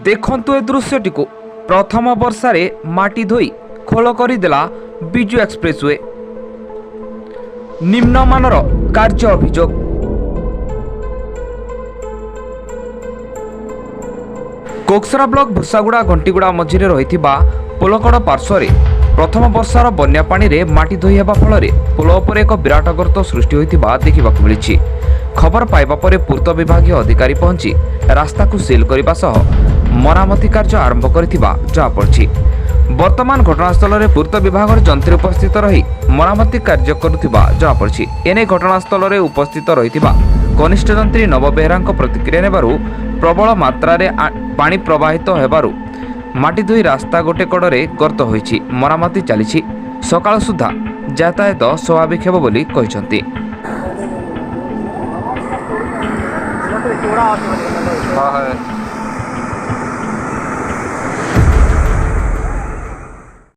देखंतु ए दृश्यटी को प्रथम वर्षारे माटी धोई खोल करदेला विजु एक्सप्रेसवे। निम्नमानर कार्य अभियोग। कोकसरा ब्लॉक भूसागुड़ा घंटीगुड़ा मझिरे रहिथिबा पोलकड़ पार्श्व प्रथम वर्षार बन्या पानी रे माटी धोई हेबा फल पोल उपर एक विराट गर्त सृष्टि होइथिबा देखिबाकु मिलिछि। खबर पाइबा परे पूर्त विभागीय अधिकारी पहुंची रास्ता को सील करने सह मरामती कार्य आरंभ करथिबा जहा पड़छि। वर्तमान घटनास्थल में पूर्त विभाग जंत्री उपस्थित रही मरामती कार्य करुथिबा जहा पड़छि। एने घटनास्थल में उपस्थित रहिथिबा कनिष्ठ जंत्री नव बेहरा प्रतिक्रिया नेबारु प्रबल मात्रा रे पानी प्रवाहित हेबारु माटी धोई रास्ता गोटे कड़े गर्त होइछि। मरामती चलिछि। सकाळ सुधा यातायात स्वाभाविक हेबो बोली कहिसंती। हाँ है